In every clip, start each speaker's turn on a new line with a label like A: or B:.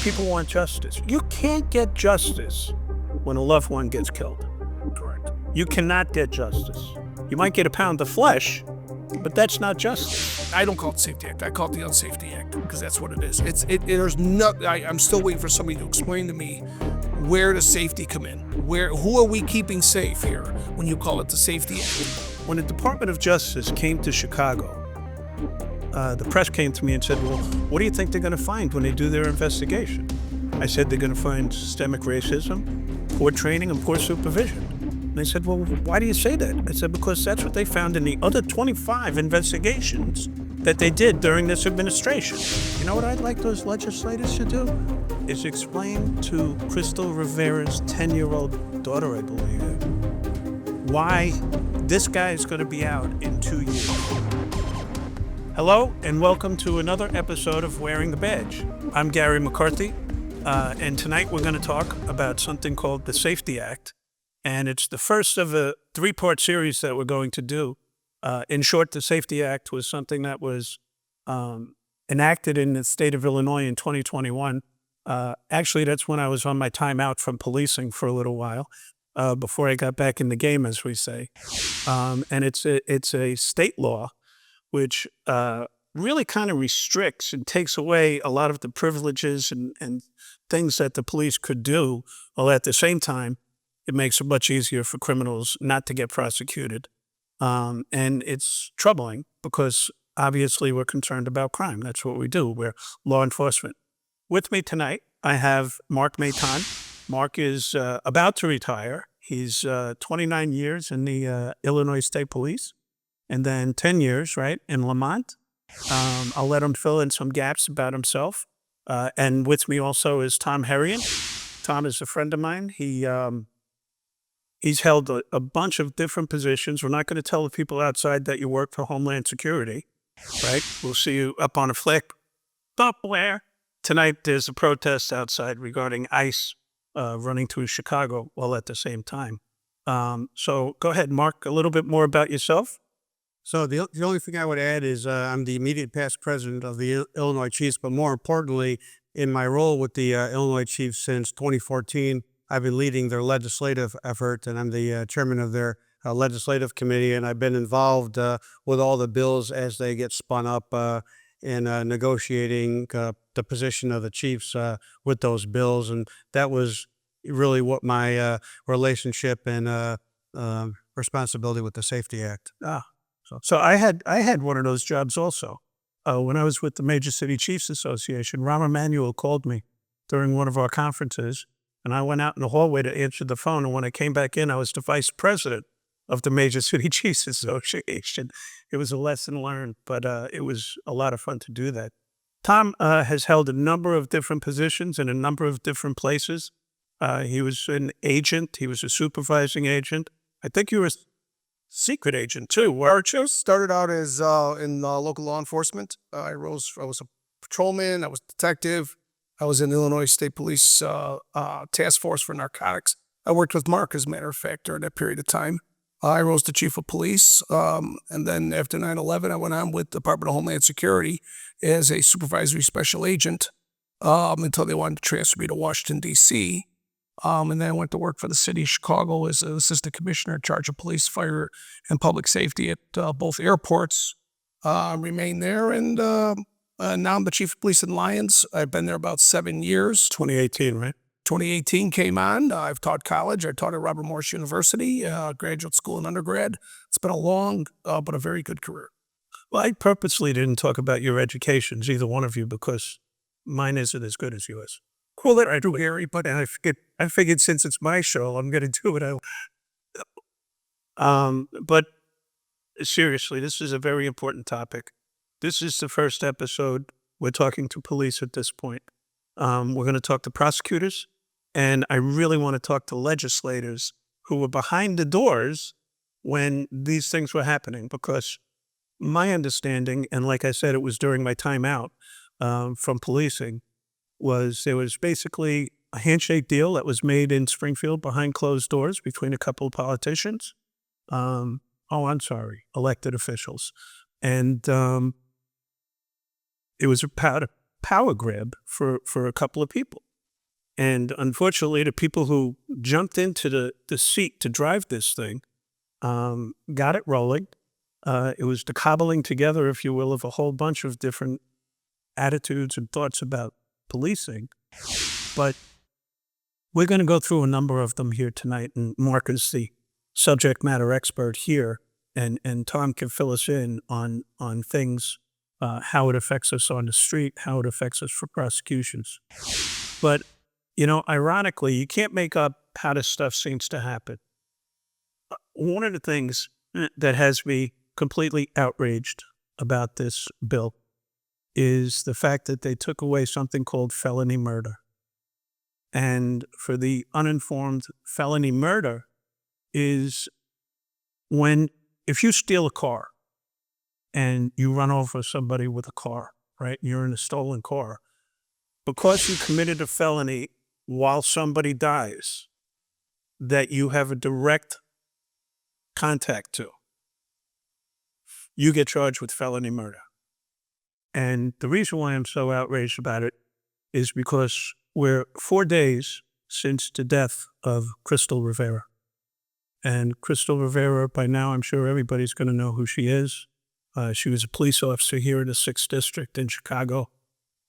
A: People want justice. You can't get justice when a loved one gets killed.
B: Correct.
A: You cannot get justice. You might get a pound of flesh, but that's not justice.
B: I don't call it Safety Act. I call it the Unsafety Act because that's what it is. I'm still waiting for somebody to explain to me where does safety come in? Who are we keeping safe here when you call it the Safety Act?
A: When the Department of Justice came to Chicago, the press came to me and said, well, what do you think they're going to find when they do their investigation? I said they're going to find systemic racism, poor training, and poor supervision. And they said, well, why do you say that? I said, because that's what they found in the other 25 investigations that they did during this administration. You know what I'd like those legislators to do? Is explain to Crystal Rivera's 10-year-old daughter, I believe, why this guy is going to be out in 2 years. Hello, and welcome to another episode of Wearing the Badge. I'm Gary McCarthy, and tonight we're going to talk about something called the Safety Act, and it's the first of a three-part series that we're going to do. In short, the Safety Act was something that was enacted in the state of Illinois in 2021. Actually, that's when I was on my time out from policing for a little while, before I got back in the game, as we say. And it's a state law which really kind of restricts and takes away a lot of the privileges and things that the police could do, while at the same time, it makes it much easier for criminals not to get prosecuted. And it's troubling because obviously we're concerned about crime. That's what we do. We're law enforcement. With me tonight, I have Marc Maton. Marc is about to retire. He's 29 years in the Illinois State Police, and then 10 years, right, in Lamont. I'll let him fill in some gaps about himself. And with me also is Tom Herion. Tom is a friend of mine. He's held a bunch of different positions. We're not going to tell the people outside that you work for Homeland Security, right? We'll see you up on a flick. But where? Tonight, there's a protest outside regarding ICE running through Chicago while at the same time. So go ahead, Marc, a little bit more about yourself.
C: So the only thing I would add is I'm the immediate past president of the Illinois Chiefs, but more importantly, in my role with the Illinois Chiefs since 2014, I've been leading their legislative effort, and I'm the chairman of their legislative committee, and I've been involved with all the bills as they get spun up in negotiating the position of the Chiefs with those bills, and that was really what my relationship and responsibility with the Safety Act.
A: So I had one of those jobs also. When I was with the Major City Chiefs Association, Rahm Emanuel called me during one of our conferences, and I went out in the hallway to answer the phone, and when I came back in, I was the vice president of the Major City Chiefs Association. It was a lesson learned, but it was a lot of fun to do that. Tom has held a number of different positions in a number of different places. He was an agent. He was a supervising agent. I think you were secret agent too, weren't you?
B: Started out as in local law enforcement. I was a patrolman. I was a detective. I was in the Illinois State Police Task Force for Narcotics. I worked with Marc, as a matter of fact, during that period of time. I rose to chief of police, and then after 9/11, I went on with the Department of Homeland Security as a supervisory special agent until they wanted to transfer me to Washington, D.C., and then I went to work for the city of Chicago as an assistant commissioner in charge of police, fire, and public safety at both airports. Remained there, and now I'm the chief of police in Lyons. I've been there about 7 years.
A: 2018, right?
B: 2018 came on. I've taught college. I taught at Robert Morris University, graduate school and undergrad. It's been a long but a very good career.
A: Well, I purposely didn't talk about your educations, either one of you, because mine isn't as good as yours.
B: Cool, that I do, Harry, but
A: I figured since it's my show, I'm going to do it. But seriously, this is a very important topic. This is the first episode. We're talking to police at this point. We're going to talk to prosecutors, and I really want to talk to legislators who were behind the doors when these things were happening, because my understanding, and like I said, it was during my time out from policing, was there was basically a handshake deal that was made in Springfield behind closed doors between a couple of politicians. Elected officials. And it was about power grab for a couple of people. And unfortunately, the people who jumped into the seat to drive this thing got it rolling. It was the cobbling together, if you will, of a whole bunch of different attitudes and thoughts about policing. But we're going to go through a number of them here tonight, and Marc is the subject matter expert here, and Tom can fill us in on things, how it affects us on the street, how it affects us for prosecutions. But, ironically, you can't make up how this stuff seems to happen. One of the things that has me completely outraged about this bill is the fact that they took away something called felony murder. And for the uninformed, felony murder is if you steal a car and you run over somebody with a car, right? You're in a stolen car. Because you committed a felony while somebody dies that you have a direct contact to, you get charged with felony murder. And the reason why I'm so outraged about it is because we're 4 days since the death of Crystal Rivera. And Crystal Rivera, by now, I'm sure everybody's going to know who she is. She was a police officer here in the 6th District in Chicago.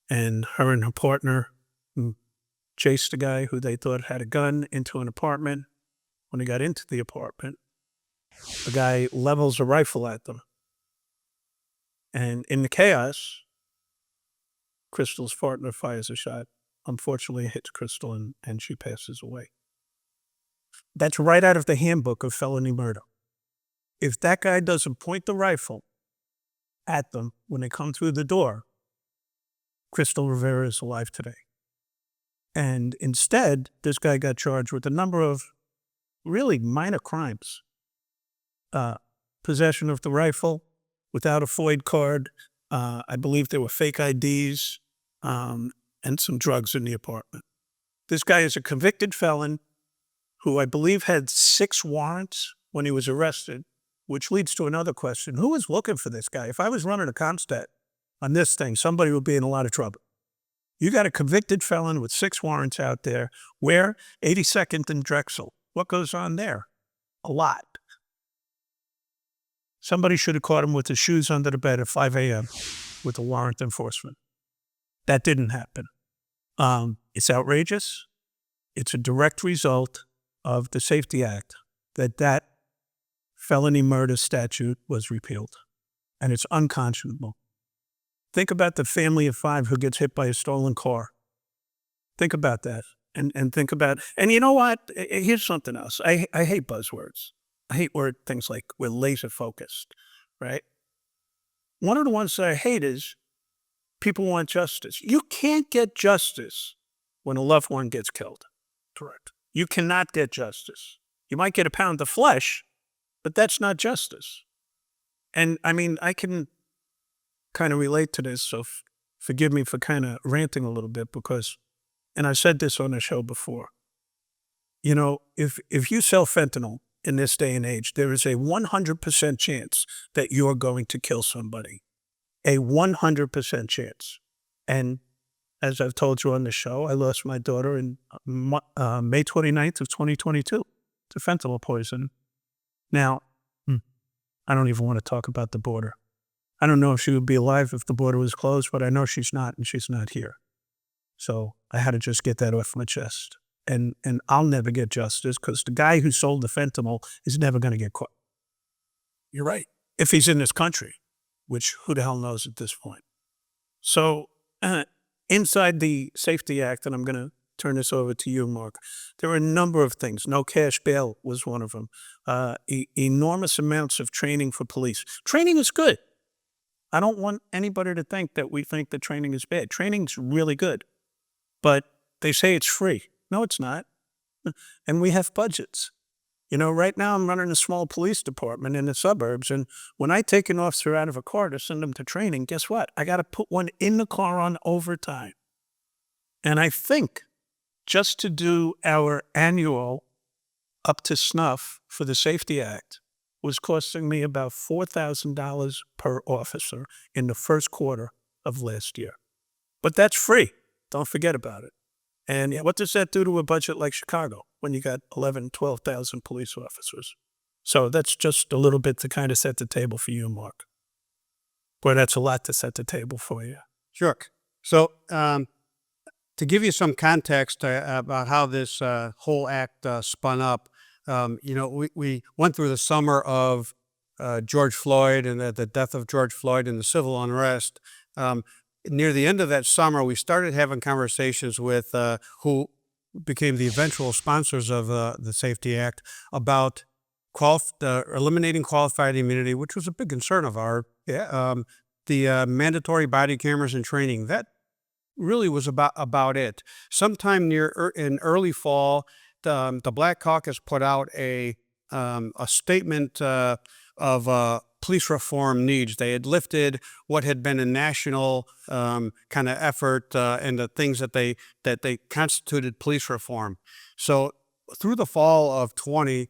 A: And her and her partner chased a guy who they thought had a gun into an apartment. When they got into the apartment, the guy levels a rifle at them. And in the chaos, Crystal's partner fires a shot. Unfortunately, it hits Crystal and she passes away. That's right out of the handbook of felony murder. If that guy doesn't point the rifle at them when they come through the door, Crystal Rivera is alive today. And instead, this guy got charged with a number of really minor crimes. Possession of the rifle without a FOID card. I believe there were fake IDs and some drugs in the apartment. This guy is a convicted felon who I believe had 6 warrants when he was arrested, which leads to another question. Who was looking for this guy? If I was running a Comstat on this thing, somebody would be in a lot of trouble. You got a convicted felon with 6 warrants out there. Where? 82nd and Drexel. What goes on there? A lot. Somebody should have caught him with his shoes under the bed at 5 a.m. with a warrant enforcement. That didn't happen. It's outrageous. It's a direct result of the Safety Act that felony murder statute was repealed. And it's unconscionable. Think about the family of 5 who gets hit by a stolen car. Think about that. And think about, and you know what? Here's something else. I hate buzzwords. I hate things like we're laser focused, right? One of the ones that I hate is people want justice. You can't get justice when a loved one gets killed. Correct. You cannot get justice. You might get a pound of flesh, but that's not justice. And I mean, I can kind of relate to this, so forgive me for kind of ranting a little bit because, and I said this on the show before, if you sell fentanyl in this day and age, there is a 100% chance that you're going to kill somebody. A 100% chance. And as I've told you on the show, I lost my daughter in May 29th of 2022 to fentanyl poison. Now, I don't even want to talk about the border. I don't know if she would be alive if the border was closed, but I know she's not, and she's not here. So I had to just get that off my chest. And I'll never get justice because the guy who sold the fentanyl is never going to get caught. You're right. If he's in this country, which who the hell knows at this point. So inside the Safety Act, and I'm going to turn this over to you, Marc, there are a number of things. No cash bail was one of them. Enormous amounts of training for police. Training is good. I don't want anybody to think that we think that training is bad. Training's really good. But they say it's free. No, it's not. And we have budgets. Right now I'm running a small police department in the suburbs, and when I take an officer out of a car to send them to training, guess what? I got to put one in the car on overtime. And I think just to do our annual up to snuff for the Safety Act was costing me about $4,000 per officer in the first quarter of last year. But that's free. Don't forget about it. And what does that do to a budget like Chicago when you got 11, 12,000 police officers? So that's just a little bit to kind of set the table for you, Mark. Boy, that's a lot to set the table for you.
C: Sure. So to give you some context about how this whole act spun up, we went through the summer of George Floyd and the death of George Floyd and the civil unrest. Near the end of that summer, we started having conversations with who became the eventual sponsors of the Safety Act about eliminating qualified immunity, which was a big concern of ours. The mandatory body cameras and training, that really was about it. Sometime in early fall, the Black Caucus put out a statement of police reform needs. They had lifted what had been a national kind of effort and the things that they constituted police reform. So through the fall of 20,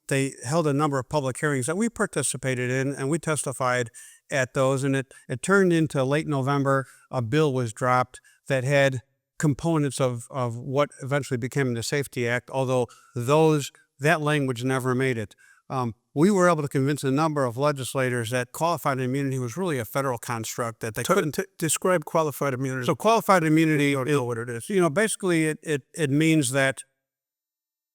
C: they held a number of public hearings that we participated in, and we testified at those. And it turned into late November, a bill was dropped that had components of what eventually became the Safety Act, although that language never made it. We were able to convince a number of legislators that qualified immunity was really a federal construct, that they couldn't
A: describe qualified immunity.
C: So qualified immunity,
A: I don't know what it is.
C: Basically it means that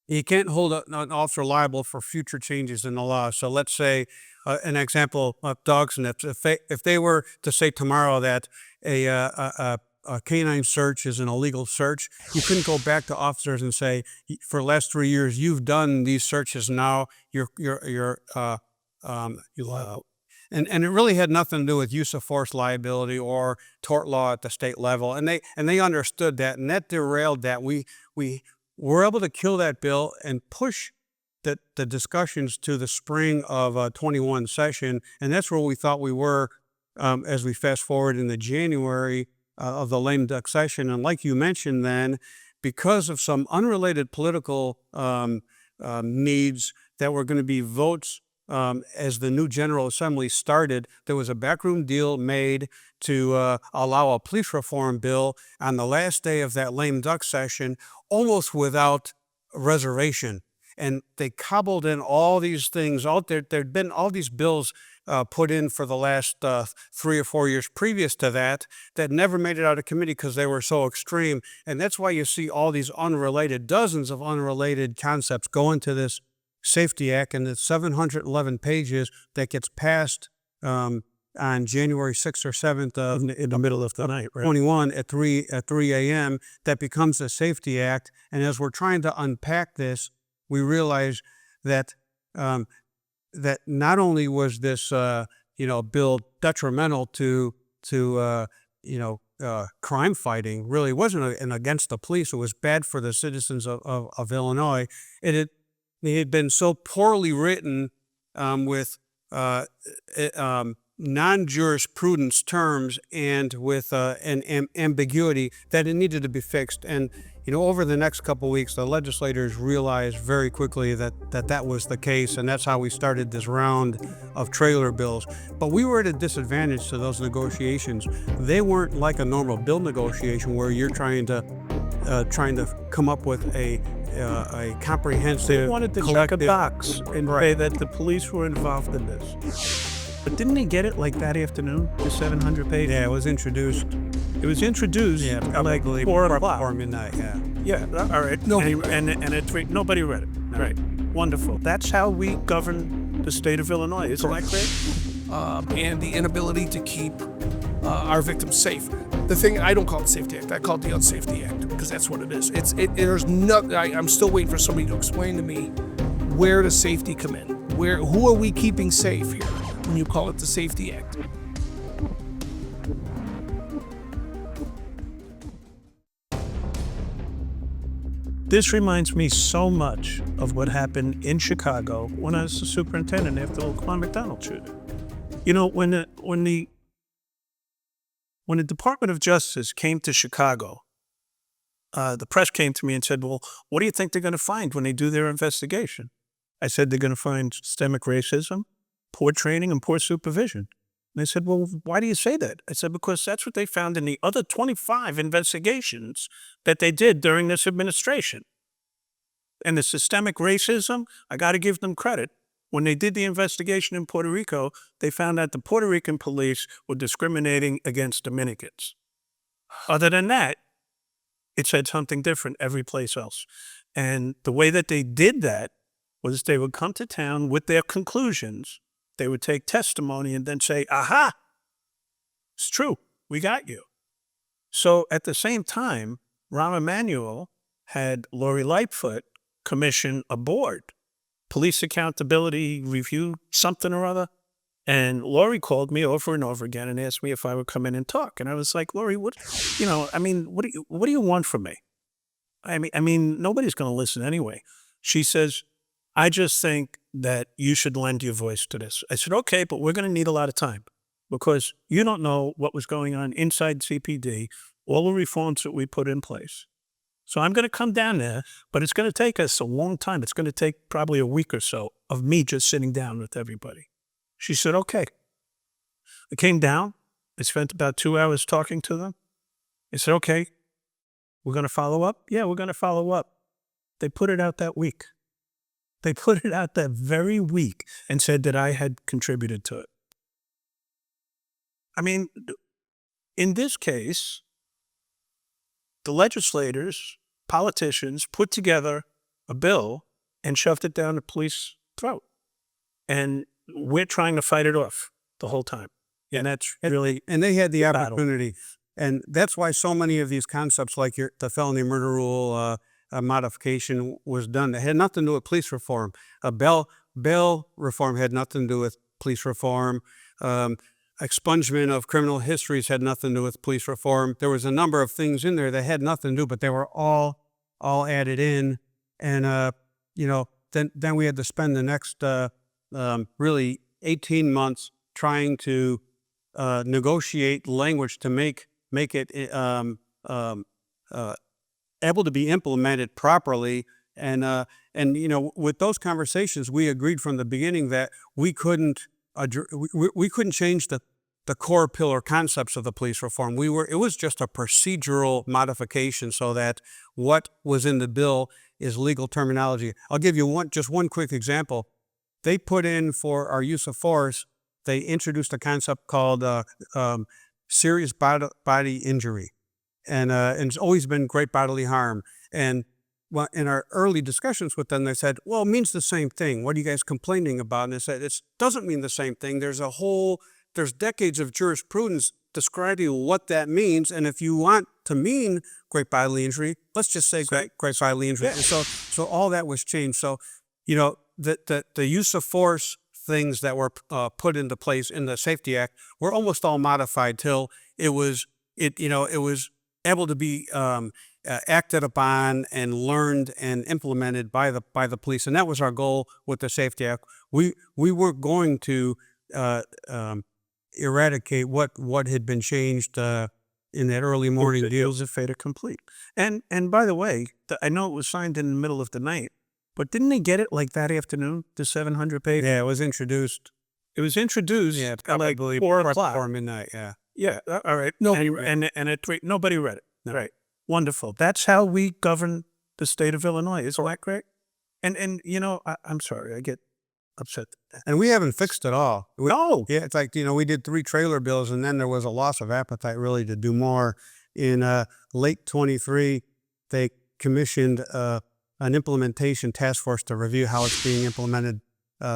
C: you can't hold an officer liable for future changes in the law. So let's say an example of dog sniffs. If they were to say tomorrow that a canine search is an illegal search, you couldn't go back to officers and say, for the last 3 years, you've done these searches. Now you're liable. And it really had nothing to do with use of force liability or tort law at the state level. And they understood that, and that derailed that. We were able to kill that bill and push the discussions to the spring of 21 session. And that's where we thought we were as we fast forward into January of the lame duck session. And like you mentioned then, because of some unrelated political needs that were going to be votes as the new General Assembly started, there was a backroom deal made to allow a police reform bill on the last day of that lame duck session, almost without reservation. And they cobbled in all these things out there. There'd been all these bills put in for the last 3 or 4 years previous to that never made it out of committee because they were so extreme. And that's why you see all these dozens of unrelated concepts go into this Safety Act, and it's 711 pages that gets passed on January 6th or 7th
A: in the middle of the night, right?
C: 21 at 3 a.m. That becomes the Safety Act. And as we're trying to unpack this, we realize that that not only was this bill detrimental to crime fighting, really wasn't against the police. It was bad for the citizens of Illinois. It had been so poorly written with non-jurisprudence terms and with an ambiguity that it needed to be fixed. And over the next couple of weeks, the legislators realized very quickly that was the case, and that's how we started this round of trailer bills. But we were at a disadvantage to those negotiations. They weren't like a normal bill negotiation where you're trying to come up with a comprehensive.
A: They wanted to check a box and say that the police were involved in this. But didn't they get it like that afternoon, the 700 pages?
C: Yeah, it was introduced.
A: It was introduced at like 4 o'clock.
C: Before midnight, yeah.
A: Yeah, all right.
B: No.
A: And at 3, nobody read it.
C: No.
A: Right. Wonderful. That's how we govern the state of Illinois. Isn't that great?
B: And the inability to keep our victims safe. The thing, I don't call it the Safety Act. I call it the Unsafety Act because that's what it is. There's no. I'm still waiting for somebody to explain to me where does safety come in. Who are we keeping safe here when you call it the Safety Act?
A: This reminds me so much of what happened in Chicago when I was the superintendent after the Laquan McDonald shooting. When the Department of Justice came to Chicago, the press came to me and said, well, what do you think they're going to find when they do their investigation? I said they're going to find systemic racism, poor training, and poor supervision. And I said, well, why do you say that? I said, because that's what they found in the other 25 investigations that they did during this administration. And the systemic racism, I got to give them credit. When they did the investigation in Puerto Rico, they found that the Puerto Rican police were discriminating against Dominicans. Other than that, it said something different every place else. And the way that they did that was they would come to town with their conclusions. They would take testimony and then say, aha, it's true. We got you. So at the same time, Rahm Emanuel had Lori Lightfoot commission a board, police accountability review, something or other. And Lori called me over and over again and asked me if I would come in and talk. And I was like, Lori, what do you want from me? I mean, nobody's going to listen anyway. She says, I just think that you should lend your voice to this. I said, okay, but we're going to need a lot of time because you don't know what was going on inside CPD, all the reforms that we put in place. So I'm going to come down there, but it's going to take us a long time. It's going to take probably a week or so of me just sitting down with everybody. She said, okay. I came down. I spent about 2 hours talking to them. I said, okay, we're going to follow up? Yeah, we're going to follow up. They put it out that week. They put it out that very week and said that I had contributed to it. I mean, in this case, the legislators, politicians put together a bill and shoved it down the police's throat. And we're trying to fight it off the whole time. And that's really
C: and they had the
A: battle.
C: opportunity. And that's why so many of these concepts like the felony murder rule modification was done. It had nothing to do with police reform. Bail reform had nothing to do with police reform. Expungement of criminal histories had nothing to do with police reform. There was a number of things in there that had nothing to do, but they were all added in. And, then we had to spend the next really 18 months trying to negotiate language to make it able to be implemented properly. And with those conversations, we agreed from the beginning that we couldn't change the core pillar concepts of the police reform. It was just a procedural modification so that what was in the bill is legal terminology. I'll give you just one quick example. They put in for our use of force, they introduced a concept called serious body injury. And it's always been great bodily harm. And in our early discussions with them, they said, well, it means the same thing. What are you guys complaining about? And they said, it doesn't mean the same thing. There's decades of jurisprudence describing what that means. And if you want to mean great bodily injury, let's just say great bodily injury. Yeah. And so all that was changed. So, the use of force things that were put into place in the Safety Act were almost all modified till it was able to be acted upon and learned and implemented by the police, and that was our goal with the Safety Act. We were going to eradicate what had been changed in that early morning deal.
A: It was a fait accompli. And by the way, I know it was signed in the middle of the night, but didn't they get it like that afternoon? The 700 page.
C: Yeah, it was introduced.
A: It was introduced.
C: Yeah,
A: at like
C: probably
A: 4 o'clock
C: before midnight. Yeah.
A: Yeah. All right. No. And at 3, nobody read it. No. Right. Wonderful. That's how we govern the state of Illinois. Isn't that correct? And I'm sorry, I get upset.
C: And we haven't fixed it all.
A: No.
C: Yeah, it's like, we did 3 trailer bills and then there was a loss of appetite really to do more. In late 23, they commissioned an implementation task force to review how it's being implemented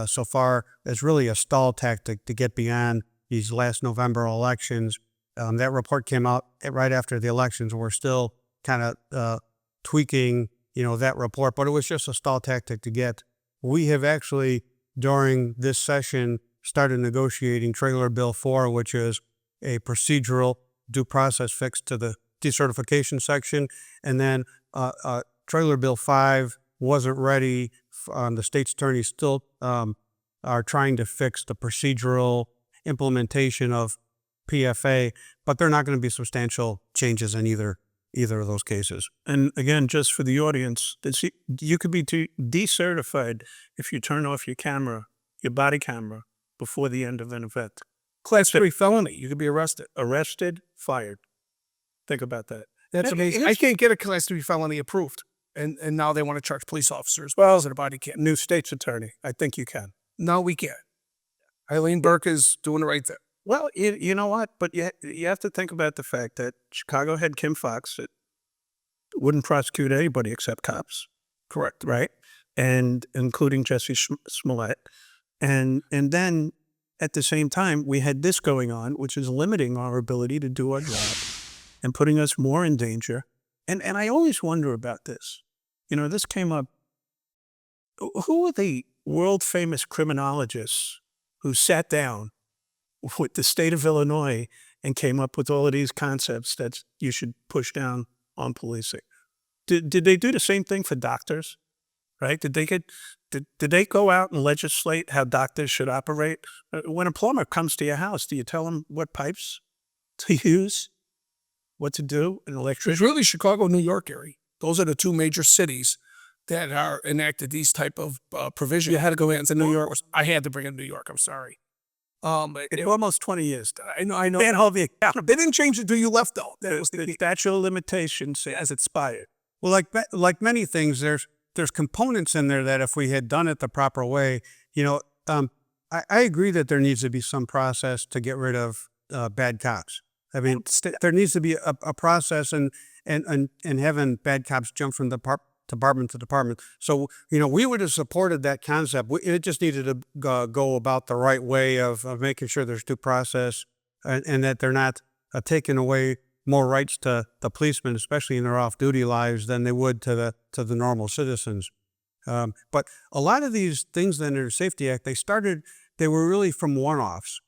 C: so far. It's really a stall tactic to get beyond these last November elections. That report came out right after the elections. We're still kind of tweaking, that report, but it was just a stall tactic to get. We have actually, during this session, started negotiating Trailer Bill 4, which is a procedural due process fix to the decertification section. And then Trailer Bill 5 wasn't ready. The state's attorneys still are trying to fix the procedural implementation of PFA, but they're not going to be substantial changes in either of those cases.
A: And again, just for the audience, you could be decertified if you turn off your body camera, before the end of an event.
B: Class 3 felony. You could be arrested.
A: Arrested, fired. Think about that.
B: That's
A: It-
B: amazing.
A: it's-
B: I can't get a Class 3 felony approved. And now they want to charge police officers. Well, as a body cam.
A: New state's attorney. I think you can.
B: No, we can't. Eileen Burke is doing the right thing.
A: Well, you know what? But you have to think about the fact that Chicago had Kim Foxx that wouldn't prosecute anybody except cops.
B: Correct.
A: Right? And including Jesse Smollett. And then at the same time, we had this going on, which is limiting our ability to do our job and putting us more in danger. And I always wonder about this. You know, this came up. Who are the world famous criminologists who sat down with the state of Illinois and came up with all of these concepts that you should push down on policing? Did they do the same thing for doctors? Right? Did they go out and legislate how doctors should operate? When a plumber comes to your house, do you tell him what pipes to use, what to do, an
B: It's
A: electrician?
B: really Chicago, New York area. Those are the two major cities that are enacted these type of provisions.
A: You had to go into New York.
B: I had to bring in New York. I'm sorry.
A: It's almost 20 years.
B: I know.
A: Can't hold the account.
B: They didn't change it until you left, though. That was
A: The statute of limitations has expired.
C: Well, like many things, there's components in there that if we had done it the proper way, I agree that there needs to be some process to get rid of bad cops. I mean, there needs to be a process and having bad cops jump from department to department. So, we would have supported that concept. It just needed to go about the right way of making sure there's due process and that they're not taking away more rights to the policemen, especially in their off-duty lives, than they would to the normal citizens. But a lot of these things that under the Safety Act, they were really from one-offs.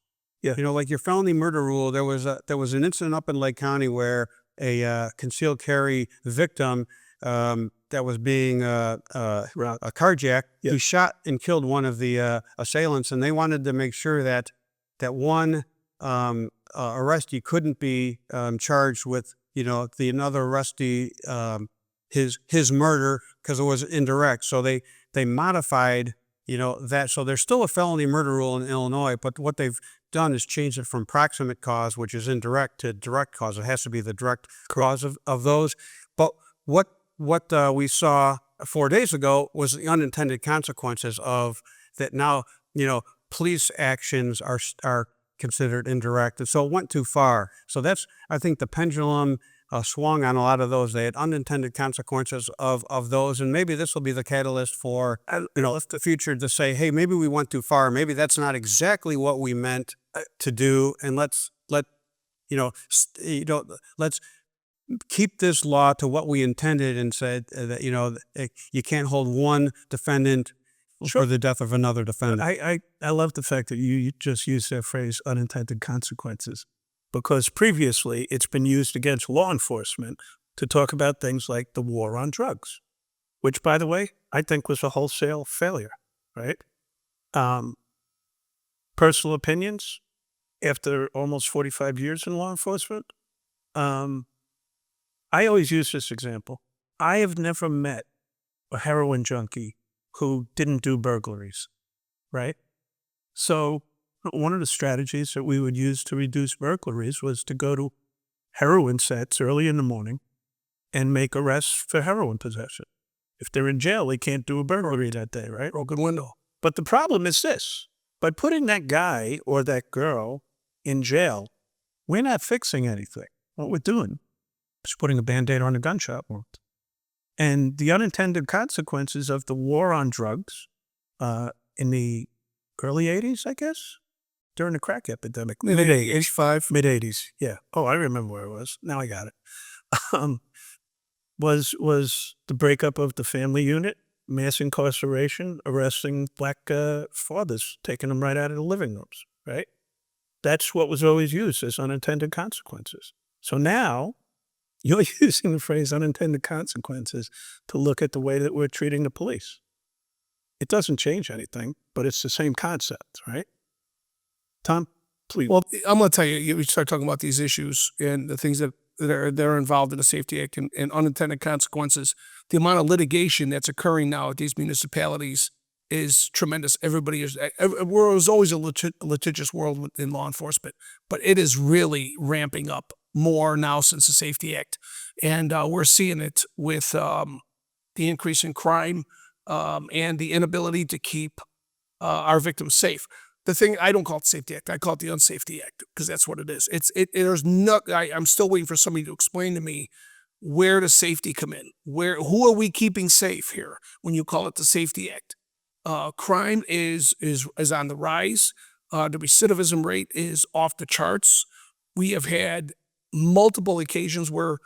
A: Yeah.
C: Like your felony murder rule, there was an incident up in Lake County where a concealed carry victim that was being carjacked,
A: Yeah.
C: he shot and killed one of the assailants, and they wanted to make sure that one arrestee couldn't be charged with another arrestee his murder because it was indirect. So they modified that. So there's still a felony murder rule in Illinois, but what they've done is change it from proximate cause, which is indirect, to direct cause. It has to be the direct cause of those. But what we saw 4 days ago was the unintended consequences of that. Now police actions are considered indirect, and so it went too far. So I think the pendulum swung on a lot of those. They had unintended consequences of those, and maybe this will be the catalyst for the future to say, hey, maybe we went too far. Maybe that's not exactly what we meant to do, and let's keep this law to what we intended, and said that you can't hold one defendant for the death of another defendant.
A: I love the fact that you just used that phrase, unintended consequences, because previously it's been used against law enforcement to talk about things like the war on drugs, which, by the way, I think was a wholesale failure, right? Personal opinions, after almost 45 years in law enforcement, I always use this example. I have never met a heroin junkie who didn't do burglaries, right? So one of the strategies that we would use to reduce burglaries was to go to heroin sets early in the morning and make arrests for heroin possession. If they're in jail, they can't do a burglary that day, right?
B: broken window.
A: But the problem is this. By putting that guy or that girl in jail, we're not fixing anything. What we're doing is putting a Band-Aid on a gunshot wound. And the unintended consequences of the war on drugs in the early 80s, I guess, during the crack epidemic.
B: Mid-80s. 85.
A: Mid-80s, yeah. Oh, I remember where it was. Now I got it. Was the breakup of the family unit, mass incarceration, arresting black fathers, taking them right out of the living rooms, right? That's what was always used as unintended consequences. So now you're using the phrase unintended consequences to look at the way that we're treating the police. It doesn't change anything, but it's the same concept, right? Tom, please.
B: Well, I'm going to tell you, you start talking about these issues and the things that are involved in the Safety Act and unintended consequences. The amount of litigation that's occurring now at these municipalities is tremendous. Everybody is. There's always a litigious world in law enforcement, but it is really ramping up more now since the Safety Act, and we're seeing it with the increase in crime and the inability to keep our victims safe. The thing, I don't call it the Safety Act, I call it the Unsafety Act, because that's what it is. There's no. I'm still waiting for somebody to explain to me where does safety come in. Who are we keeping safe here when you call it the Safety Act? Crime is on the rise. The recidivism rate is off the charts. We have had multiple occasions where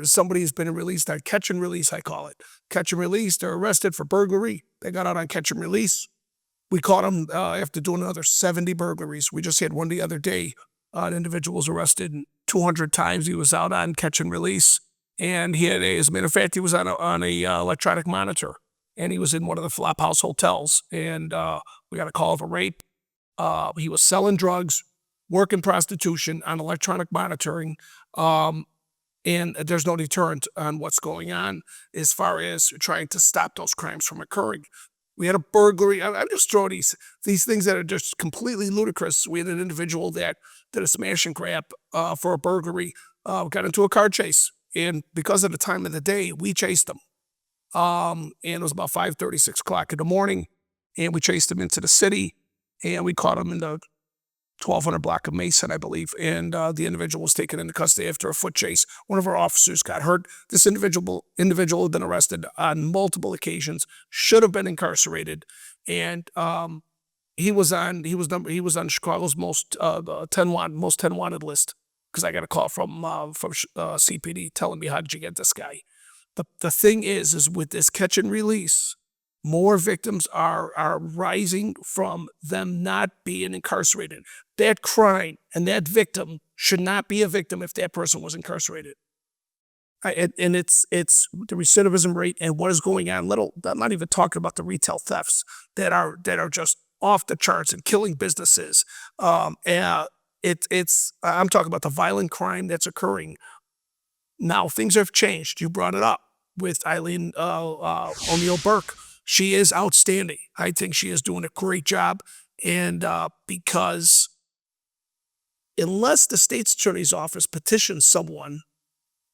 B: somebody has been released on catch and release, I call it. Catch and release, they're arrested for burglary. They got out on catch and release. We caught them after doing another 70 burglaries. We just had one the other day. An individual was arrested 200 times. He was out on catch and release. And he had, as a matter of fact, he was on a electronic monitor. And he was in one of the flop house hotels. And we got a call of a rape. He was selling drugs, working prostitution on electronic monitoring. And there's no deterrent on what's going on as far as trying to stop those crimes from occurring. We had a burglary. I'm just throwing these things that are just completely ludicrous. We had an individual that did a smash and grab for a burglary, got into a car chase. And because of the time of the day, we chased him. And it was about 5:30, 6 o'clock in the morning. And we chased him into the city. And we caught him in the 1200 block of Mason, I believe. And the individual was taken into custody after a foot chase. One of our officers got hurt. This individual had been arrested on multiple occasions, should have been incarcerated. And he was on Chicago's most 10 wanted list, because I got a call from CPD telling me, how did you get this guy? The thing is with this catch and release, more victims are rising from them not being incarcerated. That crime and that victim should not be a victim if that person was incarcerated. And it's the recidivism rate and what is going on. I'm not even talking about the retail thefts that are just off the charts and killing businesses. I'm talking about the violent crime that's occurring. Now things have changed. You brought it up with Eileen O'Neill Burke. She is outstanding. I think she is doing a great job. And because unless the state's attorney's office petitions someone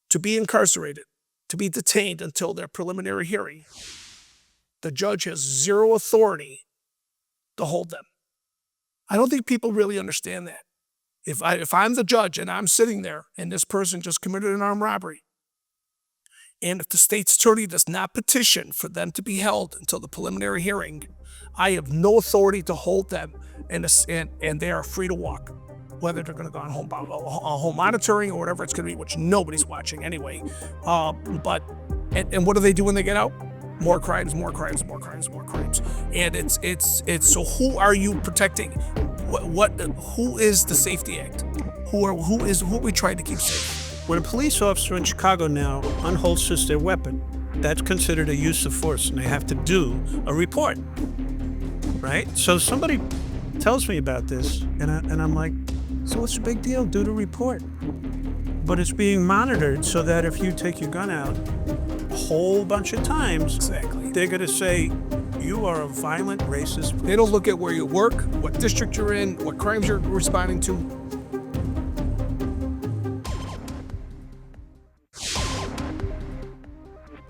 B: to be incarcerated, to be detained until their preliminary hearing, the judge has zero authority to hold them. I don't think people really understand that. If I'm the judge and I'm sitting there and this person just committed an armed robbery, and if the state's attorney does not petition for them to be held until the preliminary hearing, I have no authority to hold them, and they are free to walk, whether they're going to go on home monitoring or whatever it's going to be, which nobody's watching anyway. But what do they do when they get out? More crimes, more crimes, more crimes, more crimes. And it's so who are you protecting? Who is the Safety Act? Who are we trying to keep safe?
A: When a police officer in Chicago now unholsters their weapon, that's considered a use of force, and they have to do a report, right? So somebody tells me about this, and I'm like, so what's the big deal? Do the report. But it's being monitored so that if you take your gun out a whole bunch of times,
B: Exactly.
A: they're going to say, you are a violent racist.
B: They don't look at where you work, what district you're in, what crimes you're responding to.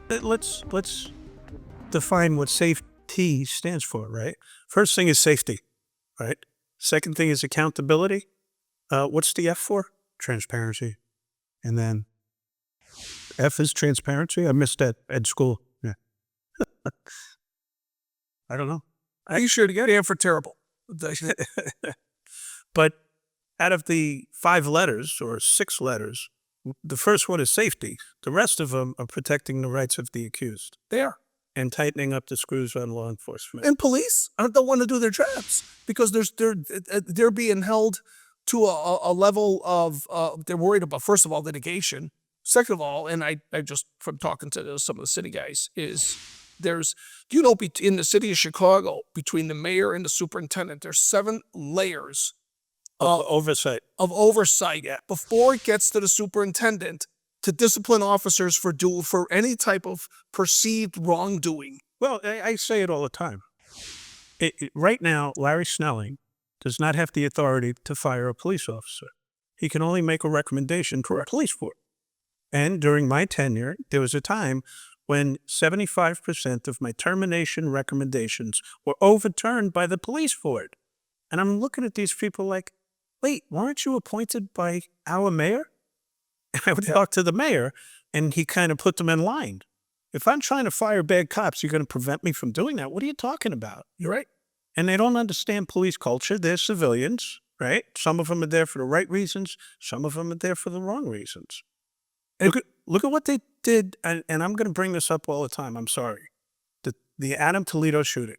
A: Let's define what safety stands for, right? First thing is safety, right? Second thing is accountability. What's the F for?
C: Transparency. And then F is transparency. I missed that at school. Yeah.
A: I don't know.
B: You should get in for terrible.
A: But out of the 5 letters or 6 letters, the first one is safety. The rest of them are protecting the rights of the accused.
B: They are.
A: And tightening up the screws on law enforcement.
B: And police don't want to do their jobs because they're being held to a level of, they're worried about, first of all, litigation. Second of all, and I just, from talking to some of the city guys, is in the city of Chicago, between the mayor and the superintendent, there's 7 layers
A: of oversight.
B: Before it gets to the superintendent to discipline officers for any type of perceived wrongdoing.
A: Well, I say it all the time. Right now, Larry Snelling does not have the authority to fire a police officer. He can only make a recommendation to a police board. And during my tenure, there was a time when 75% of my termination recommendations were overturned by the police board. And I'm looking at these people like, wait, weren't you appointed by our mayor? And I would talk to the mayor, and he kind of put them in line. If I'm trying to fire bad cops, you're going to prevent me from doing that? What are you talking about?
B: You're right.
A: And they don't understand police culture. They're civilians, right? Some of them are there for the right reasons. Some of them are there for the wrong reasons. Look at what they did, and I'm going to bring this up all the time. I'm sorry. The Adam Toledo shooting.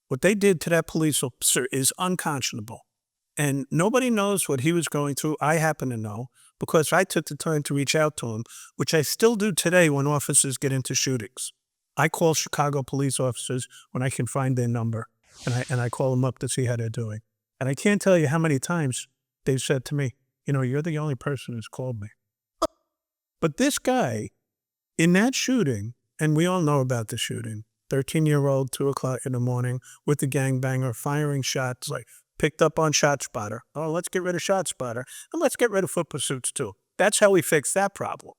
A: What they did to that police officer is unconscionable. And nobody knows what he was going through. I happen to know because I took the time to reach out to him, which I still do today when officers get into shootings. I call Chicago police officers when I can find their number, and I call them up to see how they're doing. And I can't tell you how many times they've said to me, you're the only person who's called me. But this guy, in that shooting, and we all know about the shooting, 13-year-old, 2 o'clock in the morning, with the gangbanger, firing shots, like picked up on ShotSpotter. Oh, let's get rid of ShotSpotter, and let's get rid of foot pursuits too. That's how we fix that problem.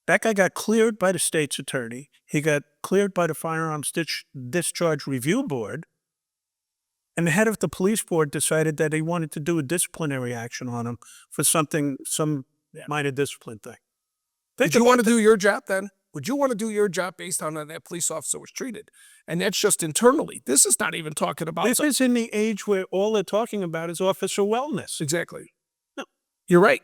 A: That guy got cleared by the state's attorney. He got cleared by the Firearms Discharge Review Board. And the head of the police board decided that he wanted to do a disciplinary action on him for some minor discipline thing.
B: Would you want to do your job then? Would you want to do your job based on how that police officer was treated? And that's just internally. This is not even talking about...
A: This is in the age where all they're talking about is officer wellness.
B: Exactly.
A: No.
B: You're right.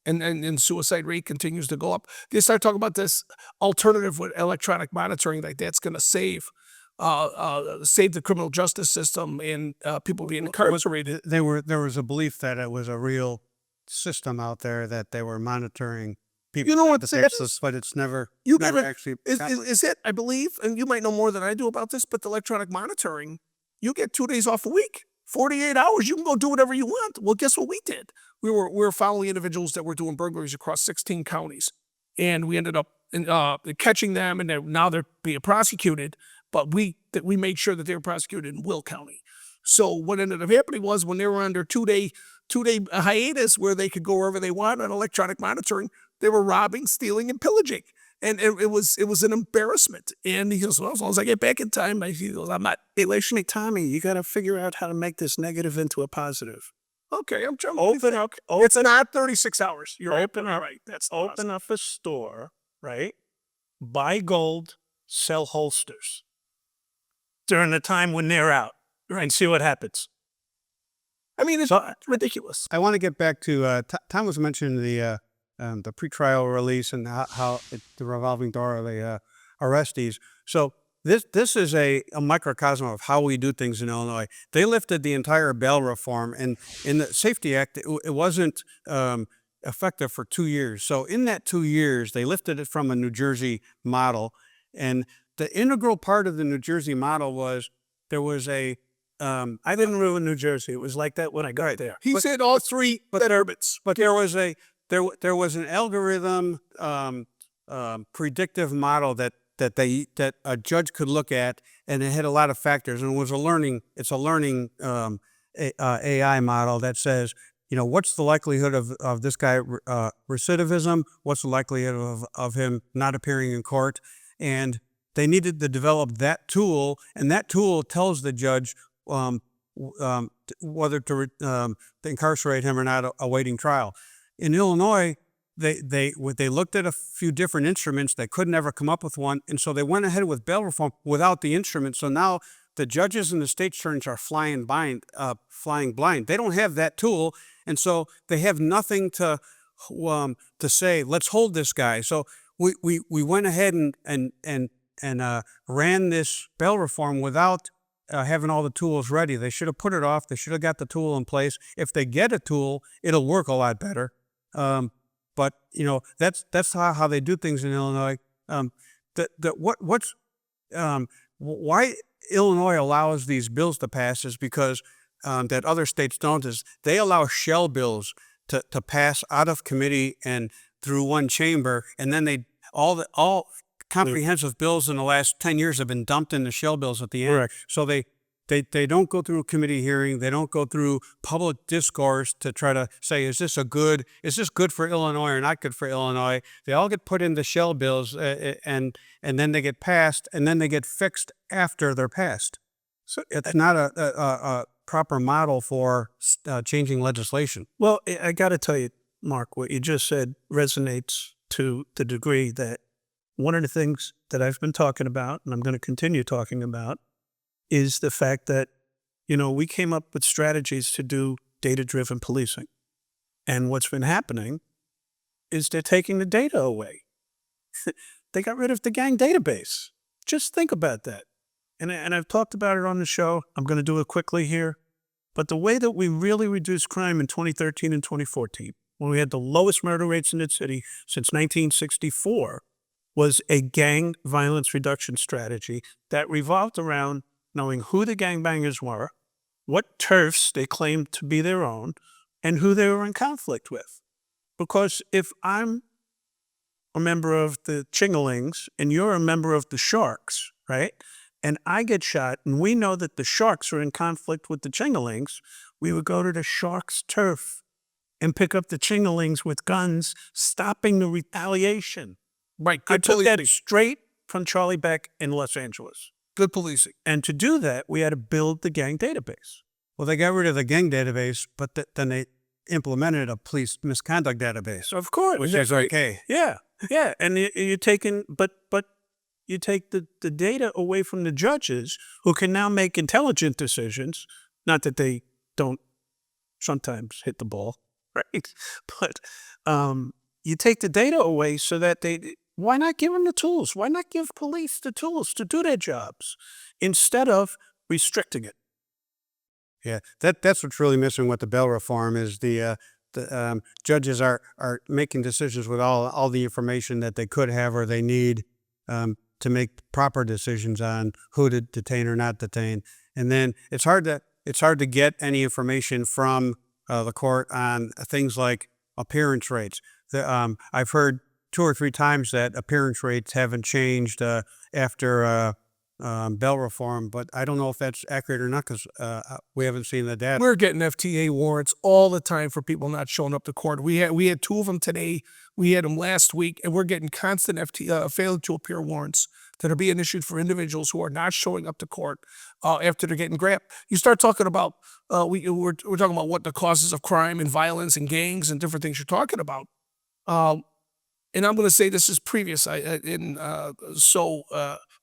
B: And suicide rate continues to go up. They start talking about this alternative with electronic monitoring, like that's going to save the criminal justice system and people being incarcerated.
C: There was a belief that it was a real system out there that they were monitoring people.
B: You know what?
C: But it's never actually.
B: Is it? I believe, and you might know more than I do about this, but the electronic monitoring, you get 2 days off a week, 48 hours. You can go do whatever you want. Well, guess what we did? We were following individuals that were doing burglaries across 16 counties, and we ended up catching them, and now they're being prosecuted. But we made sure that they were prosecuted in Will County. So what ended up happening was when they were under two-day hiatus where they could go wherever they want on electronic monitoring, they were robbing, stealing, and pillaging. And it was an embarrassment. And he goes, well, as long as I get back in time, he goes, I'm not.
A: Hey, listen, Tommy, you got to figure out how to make this negative into a positive.
B: Okay, I'm trying.
A: It's
B: not 36 hours. You're
A: right. Open up a store, right? Buy gold, sell holsters during the time when they're out, right? And see what happens.
B: I mean, it's ridiculous.
C: I want to get back to Tom was mentioning the pretrial release and how the revolving door of the arrestees. So this is a microcosm of how we do things in Illinois. They lifted the entire bail reform, and in the Safety Act, it wasn't effective for 2 years. So in that 2 years, they lifted it from a New Jersey model, and the integral part of the New Jersey model was there was a
A: I didn't ruin New Jersey. It was like that when I got there.
B: He said all three urbans.
C: But there was an algorithm predictive model that a judge could look at, and it had a lot of factors, and it's a learning AI model that says, what's the likelihood of this guy recidivism? What's the likelihood of him not appearing in court? And they needed to develop that tool, and that tool tells the judge whether to incarcerate him or not awaiting trial. In Illinois, they looked at a few different instruments. They could never come up with one, and so they went ahead with bail reform without the instrument. So now the judges and the state attorneys are flying blind. They don't have that tool, and so they have nothing to say, let's hold this guy. So we went ahead and ran this bail reform without having all the tools ready. They should have put it off. They should have got the tool in place. If they get a tool, it'll work a lot better. But that's how they do things in Illinois. Why Illinois allows these bills to pass is because that other states don't. Is they allow shell bills to pass out of committee and through one chamber, and then all comprehensive bills in the last 10 years have been dumped into shell bills at the end.
A: Correct.
C: So they They don't go through a committee hearing. They don't go through public discourse to try to say, is this good for Illinois or not good for Illinois? They all get put into shell bills and then they get passed and then they get fixed after they're passed. So it's not a proper model for changing legislation.
A: Well, I got to tell you, Mark, what you just said resonates to the degree that one of the things that I've been talking about, and I'm going to continue talking about, is the fact that, we came up with strategies to do data-driven policing. And what's been happening is they're taking the data away. They got rid of the gang database. Just think about that. And I've talked about it on the show. I'm going to do it quickly here. But the way that we really reduced crime in 2013 and 2014, when we had the lowest murder rates in the city since 1964, was a gang violence reduction strategy that revolved around knowing who the gangbangers were, what turfs they claimed to be their own, and who they were in conflict with. Because if I'm a member of the Chingalings and you're a member of the Sharks, right, and I get shot and we know that the Sharks are in conflict with the Chingalings, we would go to the Sharks' turf and pick up the Chingalings with guns, stopping the retaliation.
B: Right.
A: I took that straight from Charlie Beck in Los Angeles.
B: Good policing.
A: And to do that, we had to build the gang database.
C: Well, they got rid of the gang database, but then they implemented a police misconduct database.
A: Of course.
C: Which is okay.
A: Yeah. And you're taking, but you take the data away from the judges who can now make intelligent decisions. Not that they don't sometimes hit the ball, right? But you take the data away so that why not give them the tools? Why not give police the tools to do their jobs instead of restricting it?
C: Yeah, that's what's really missing with the bail reform is the judges are making decisions with all the information that they could have or they need to make proper decisions on who to detain or not detain. And then it's hard to get any information from the court on things like appearance rates. I've heard 2 or 3 times that appearance rates haven't changed after bail reform, but I don't know if that's accurate or not because we haven't seen the data.
B: We're getting FTA warrants all the time for people not showing up to court. We had 2 of them today. We had them last week, and we're getting constant failure to appear warrants that are being issued for individuals who are not showing up to court after they're getting grabbed. You start talking about we're talking about what the causes of crime and violence and gangs and different things you're talking about. And I'm going to say this is previous.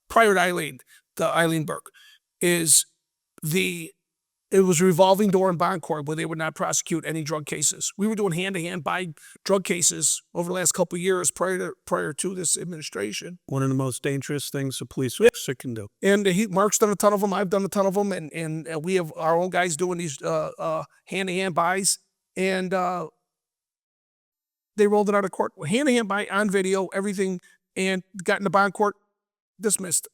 B: Prior to Eileen Burke, it was a revolving door in bond court where they would not prosecute any drug cases. We were doing hand-to-hand by drug cases over the last couple of years prior to this administration.
A: One of the most dangerous things a police officer can do.
B: And Marc's done a ton of them. I've done a ton of them, and we have our own guys doing these hand-to-hand buys, and they rolled it out of court. Hand-to-hand buy on video, everything, and got in the bond court. Dismissed.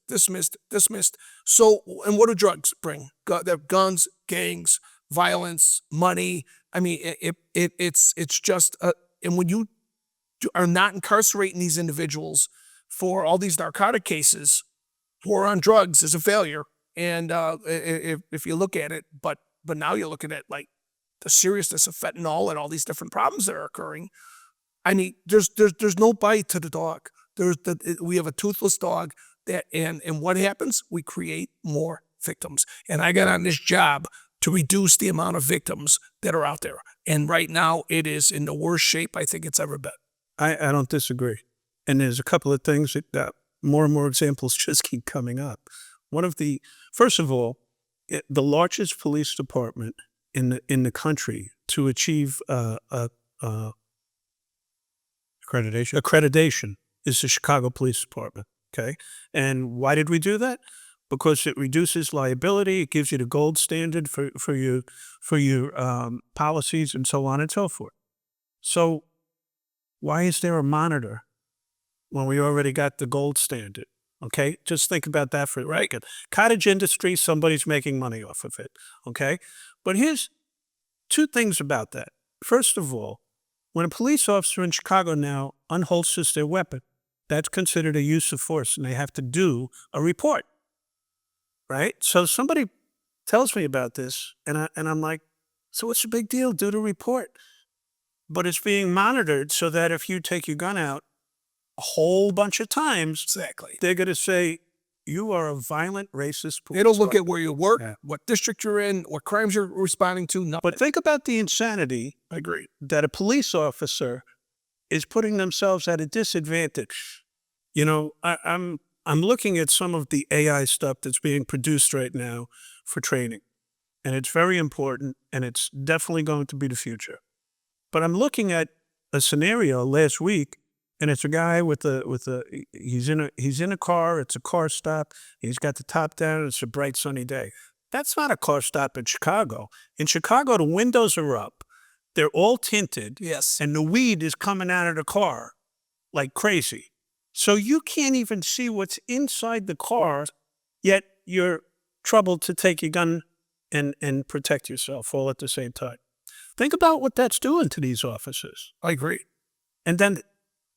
B: So, and what do drugs bring? They're guns, gangs, violence, money. I mean, it's just, and when you are not incarcerating these individuals for all these narcotic cases who are on drugs is a failure. And if you look at it, but now you're looking at like the seriousness of fentanyl and all these different problems that are occurring. I mean, there's no bite to the dog. We have a toothless dog. And what happens? We create more victims. And I got on this job to reduce the amount of victims that are out there. And right now, it is in the worst shape I think it's ever been.
A: I don't disagree. And there's a couple of things that more and more examples just keep coming up. First of all, the largest police department in the country to achieve accreditation is the Chicago Police Department. Okay. And why did we do that? Because it reduces liability. It gives you the gold standard for your policies and so on and so forth. So why is there a monitor when we already got the gold standard? Okay. Just think about that for a second. Cottage industry, somebody's making money off of it. Okay. But here's 2 things about that. First of all, when a police officer in Chicago now unholsters their weapon, that's considered a use of force, and they have to do a report, right? So somebody tells me about this, and I'm like, so what's the big deal? Do the report. But it's being monitored so that if you take your gun out a whole bunch of times,
B: Exactly.
A: they're going to say, you are a violent, racist police
B: It'll look
A: officer.
B: at where you work,
A: Yeah.
B: what district you're in, what crimes you're responding to. Nothing.
A: But think about the insanity
B: I agree.
A: that a police officer is putting themselves at a disadvantage. You know, I'm looking at some of the AI stuff that's being produced right now for training, and it's very important, and it's definitely going to be the future. But I'm looking at a scenario last week, and it's a guy he's in a car. It's a car stop. He's got the top down. It's a bright sunny day. That's not a car stop in Chicago. In Chicago, the windows are up. They're all tinted.
B: Yes.
A: And the weed is coming out of the car like crazy. So you can't even see what's inside the car, yet you're troubled to take your gun and protect yourself all at the same time. Think about what that's doing to these officers.
B: I agree.
A: And then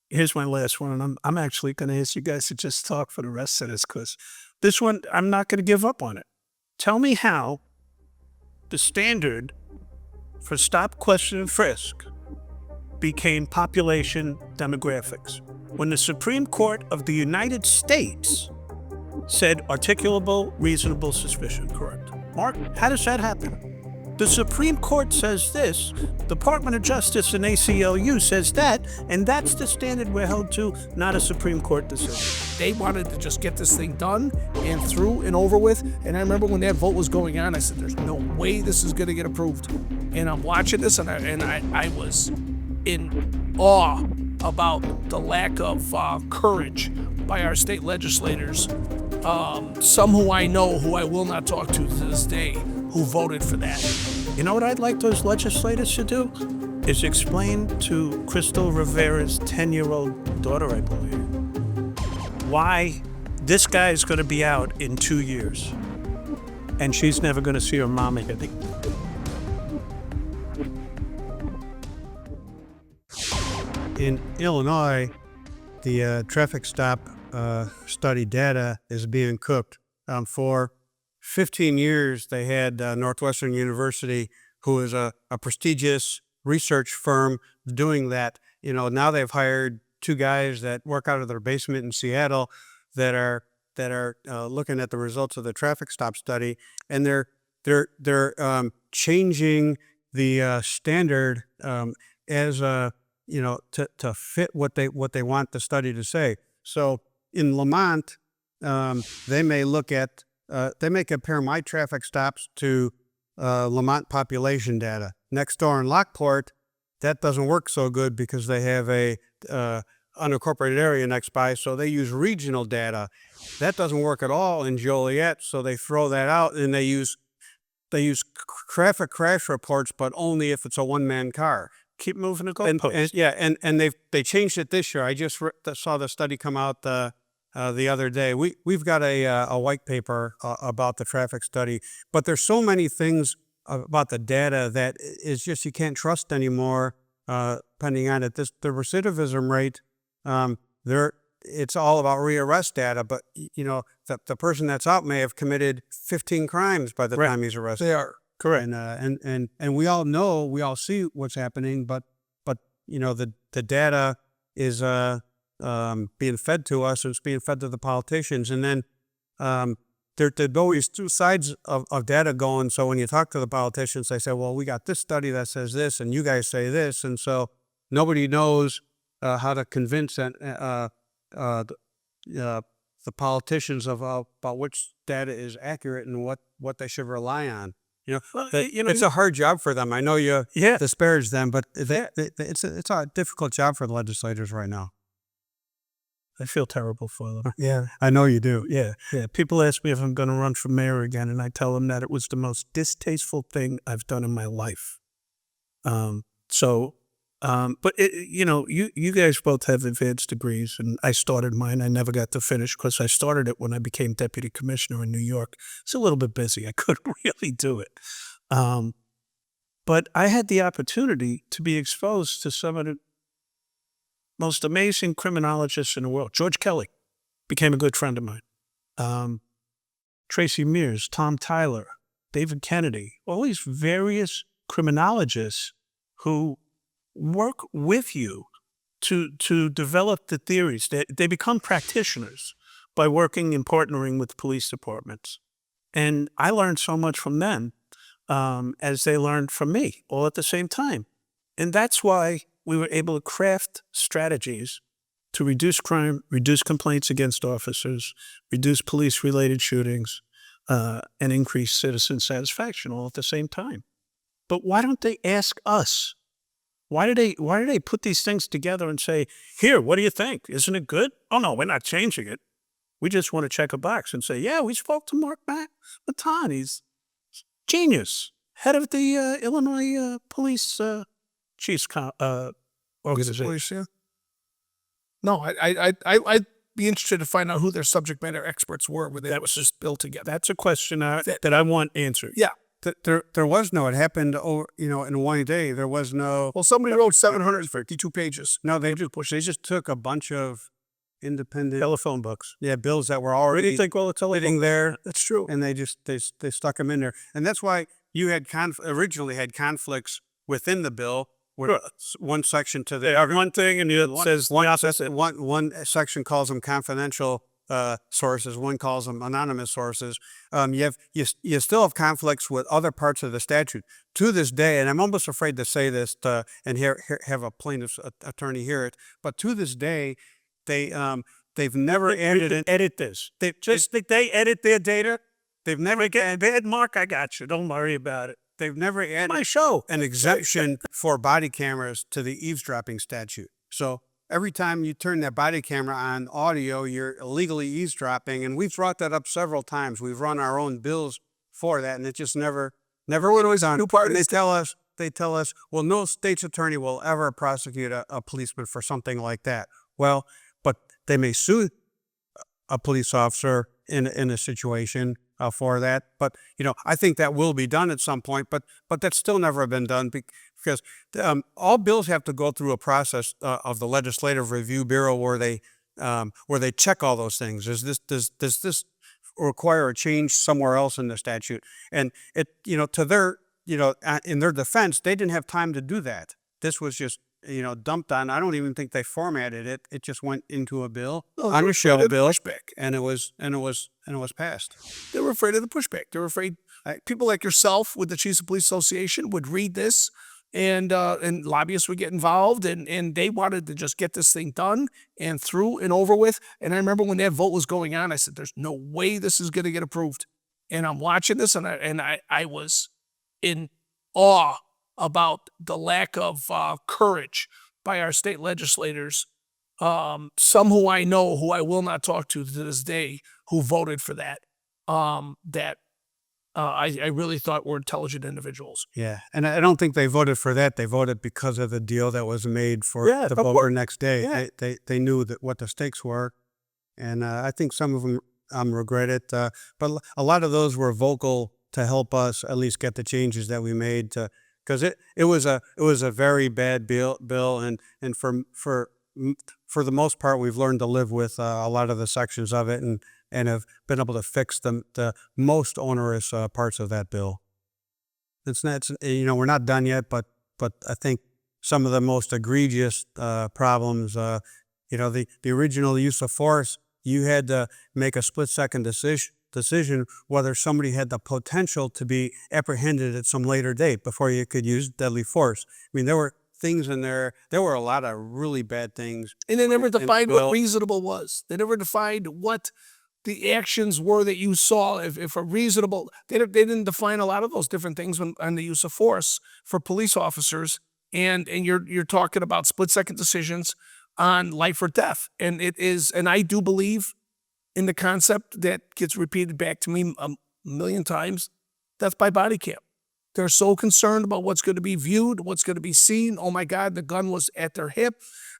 A: here's my last one, and I'm actually going to ask you guys to just talk for the rest of this, because this one, I'm not going to give up on it. Tell me how the standard for stop, question, and frisk became population demographics when the Supreme Court of the United States said articulable, reasonable suspicion. Correct. Mark, how does that happen? The Supreme Court says this, Department of Justice and ACLU says that, and that's the standard we're held to, not a Supreme Court decision.
B: They wanted to just get this thing done and through and over with. And I remember when that vote was going on, I said, there's no way this is going to get approved. And I'm watching this, and I was in awe about the lack of courage by our state legislators. Some who I know, who I will not talk to this day, who voted for that.
A: You know what I'd like those legislators to do? Is explain to Crystal Rivera's 10-year-old daughter, I believe, why this guy is going to be out in 2 years and she's never going to see her mom again.
C: In Illinois, the traffic stop study data is being cooked. For 15 years, they had Northwestern University, who is a prestigious research firm, doing that. You know, now they've hired two guys that work out of their basement in Seattle that are looking at the results of the traffic stop study, and they're changing the standard as to fit what they want the study to say. So in Lamont, they may look at they may compare my traffic stops to Lamont population data. Next door in Lockport, that doesn't work so good because they have a unincorporated area next by, so they use regional data. That doesn't work at all in Joliet, so they throw that out, and they use traffic crash reports, but only if it's a one-man car.
A: Keep moving the goalposts.
C: And they changed it this year. I just saw the study come out the other day. We've got a white paper about the traffic study, but there's so many things about the data that is just you can't trust anymore. Depending on it, the recidivism rate, it's all about rearrest data. But the person that's out may have committed 15 crimes by the time he's arrested.
B: They are.
C: Correct. And we all know, we all see what's happening, but the data is being fed to us, and it's being fed to the politicians. And then there's always two sides of data going. So when you talk to the politicians, they say, well, we got this study that says this, and you guys say this. And so nobody knows how to convince the politicians about which data is accurate and what they should rely on. It's a hard job for them. I know you disparage them, but it's a difficult job for the legislators right now.
A: I feel terrible for them.
C: Yeah, I know you do.
A: Yeah. People ask me if I'm going to run for mayor again, and I tell them that it was the most distasteful thing I've done in my life. But you guys both have advanced degrees, and I started mine. I never got to finish because I started it when I became deputy commissioner in New York. It's a little bit busy. I couldn't really do it. But I had the opportunity to be exposed to some of the most amazing criminologists in the world. George Kelly became a good friend of mine. Tracy Mears, Tom Tyler, David Kennedy, all these various criminologists who work with you to develop the theories. They become practitioners by working and partnering with police departments. And I learned so much from them as they learned from me, all at the same time. And that's why we were able to craft strategies to reduce crime, reduce complaints against officers, reduce police-related shootings, and increase citizen satisfaction all at the same time. But why don't they ask us? Why do they put these things together and say, here, what do you think? Isn't it good? Oh, no, we're not changing it. We just want to check a box and say, yeah, we spoke to Marc Maton. He's genius, head of the Illinois Police Chiefs Organization.
B: Police, yeah. No, I'd be interested to find out who their subject matter experts were when that was just built together.
A: That's a question that I want answered.
B: Yeah.
C: There was no, it happened, in one day. There was no.
B: Well, somebody wrote 752 pages.
C: No, they just took a bunch of independent
A: Telephone books.
C: Yeah, bills that were
A: What do
C: already
A: you think? Well, it's
C: sitting there,
B: That's true.
C: and they stuck them in there, and that's why you had originally had conflicts within the bill. Where one section to the
A: one thing, and it says the opposite.
C: One section calls them confidential sources. One calls them anonymous sources. You still have conflicts with other parts of the statute to this day, and I'm almost afraid to say this and have a plaintiff's attorney hear it. But to this day, they've never
A: edit this. They edit their data. They've never bad Mark. I got you. Don't worry about it.
C: They've never added
A: my show
C: an exemption for body cameras to the eavesdropping statute. So every time you turn that body camera on audio, you're illegally eavesdropping. And we've brought that up several times. We've run our own bills for that, and it just never was on. And they tell us, well, no state's attorney will ever prosecute a policeman for something like that. Well, but they may sue a police officer in a situation for that. But, I think that will be done at some point, but that's still never been done because all bills have to go through a process of the Legislative Review Bureau where they check all those things. Does this require a change somewhere else in the statute? And to their, in their defense, they didn't have time to do that. This was just, dumped on. I don't even think they formatted it. It just went into a bill, on a show bill, and it was passed.
B: They were afraid of the pushback. They were afraid people like yourself with the Chiefs of Police Association would read this, and lobbyists would get involved, and they wanted to just get this thing done and through and over with. And I remember when that vote was going on, I said, "There's no way this is going to get approved." And I'm watching this, and I was in awe about the lack of courage by our state legislators, some who I know, who I will not talk to this day, who voted for that, I really thought were intelligent individuals.
C: Yeah, and I don't think they voted for that. They voted because of the deal that was made for the vote next day.
B: Yeah.
C: They knew what the stakes were, and I think some of them regret it. But a lot of those were vocal to help us at least get the changes that we made because it was a very bad bill, and for the most part, we've learned to live with a lot of the sections of it, and have been able to fix the most onerous parts of that bill. It's not, we're not done yet, but I think some of the most egregious problems, the original use of force, you had to make a split-second decision whether somebody had the potential to be apprehended at some later date before you could use deadly force. I mean, there were things in there. There were a lot of really bad things.
B: And they never defined what reasonable was. They never defined what the actions were that you saw. If a reasonable, they didn't define a lot of those different things on the use of force for police officers. And you're talking about split-second decisions on life or death. And it is, and I do believe in the concept that gets repeated back to me a million times, death by body cam. They're so concerned about what's going to be viewed, what's going to be seen. Oh my God, the gun was at their hip.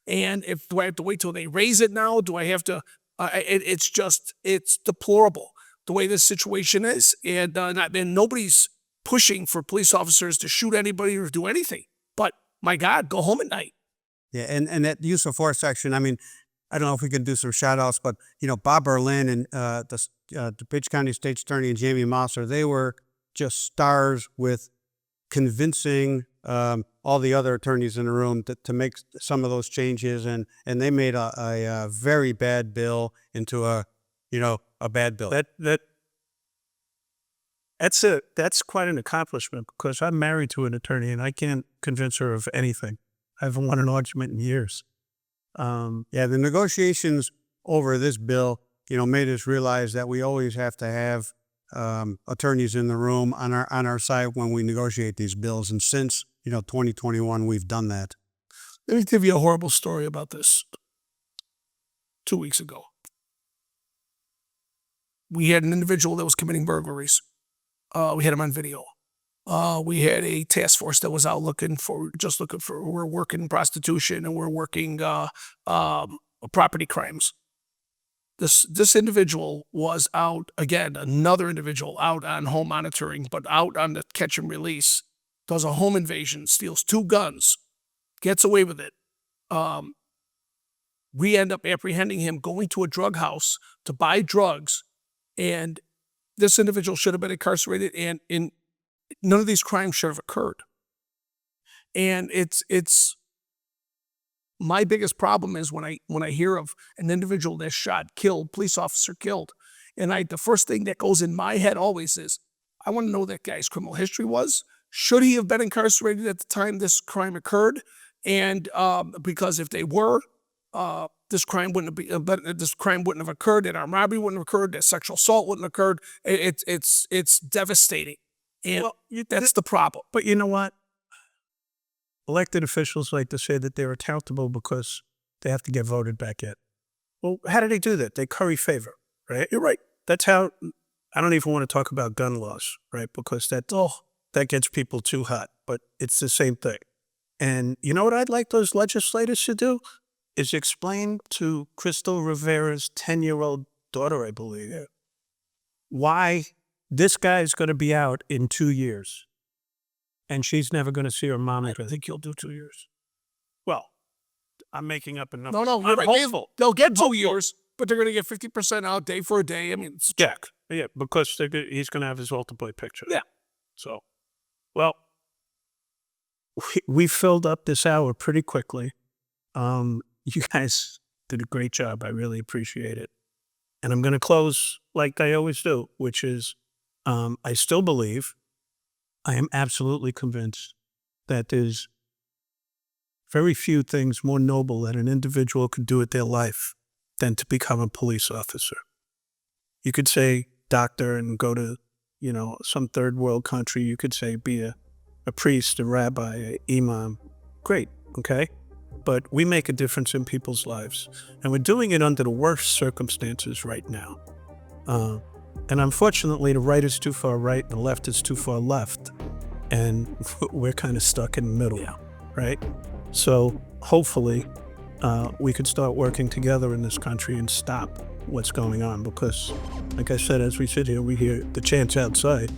B: And do I have to wait till they raise it now? Do I have to, it's deplorable the way this situation is. And nobody's pushing for police officers to shoot anybody or do anything. But my God, go home at night.
C: Yeah, and that use of force section, I mean, I don't know if we can do some shout outs, but, Bob Berlin and the DuPage County State's Attorney and Jamie Mosser, they were just stars with convincing all the other attorneys in the room to make some of those changes, and they made a very bad bill into a bad bill.
A: That's quite an accomplishment, because I'm married to an attorney and I can't convince her of anything. I haven't won an argument in years.
C: The negotiations over this bill, made us realize that we always have to have attorneys in the room on our side when we negotiate these bills. And since 2021, we've done that.
B: Let me give you a horrible story about this. 2 weeks ago, we had an individual that was committing burglaries. We had him on video. We had a task force that was out we're working prostitution and we're working property crimes. This individual was out, again, another individual out on home monitoring, but out on the catch and release, does a home invasion, steals 2 guns, gets away with it. We end up apprehending him, going to a drug house to buy drugs, and this individual should have been incarcerated, and none of these crimes should have occurred. And it's my biggest problem is when I hear of an individual that's shot, killed, police officer killed, and the first thing that goes in my head always is, I want to know what that guy's criminal history was. Should he have been incarcerated at the time this crime occurred? And because if they were, this crime wouldn't have occurred. That armed robbery wouldn't have occurred. That sexual assault wouldn't have occurred. It's devastating, and that's the problem.
A: But you know what? Elected officials like to say that they're accountable because they have to get voted back in. Well, how do they do that? They curry favor, right? You're right. That's how. I don't even want to talk about gun laws, right? Because that gets people too hot. But it's the same thing. And you know what I'd like those legislators to do? Is explain to Crystal Rivera's 10-year-old daughter, I believe, why this guy is going to be out in 2 years and she's never going to see her mom. I think he'll do 2 years. Well, I'm making up a number.
B: No,
A: I'm hopeful.
B: They'll get 2 years, but they're going to get 50% out day for a day. I mean, it's check.
A: Yeah, because he's going to have his multiple picture.
B: Yeah.
A: So, well, we filled up this hour pretty quickly. You guys did a great job. I really appreciate it. And I'm going to close like I always do, which is I still believe, I am absolutely convinced that there's very few things more noble that an individual could do with their life than to become a police officer. You could say doctor and go to, some third world country. You could say be a priest, a rabbi, an imam. Great, okay? But we make a difference in people's lives. And we're doing it under the worst circumstances right now. And unfortunately, the right is too far right and the left is too far left. And we're kind of stuck in the middle, right? So hopefully we could start working together in this country and stop what's going on. Because, like I said, as we sit here, we hear the chants outside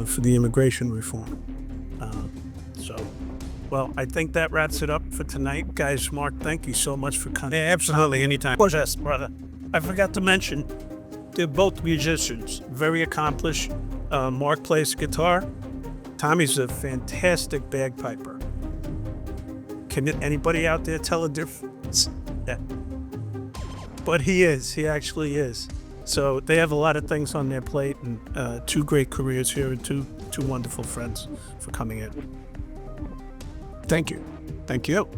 A: for the immigration reform. Well, I think that wraps it up for tonight. Guys, Mark, thank you so much for coming.
C: Yeah, absolutely. Anytime.
A: Pleasure, brother. I forgot to mention, they're both musicians, very accomplished. Mark plays guitar. Tommy's a fantastic bagpiper. Can anybody out there tell a difference? Yeah. But he actually is. So they have a lot of things on their plate, and 2 great careers here, and two wonderful friends for coming in.
B: Thank you.
A: Thank you.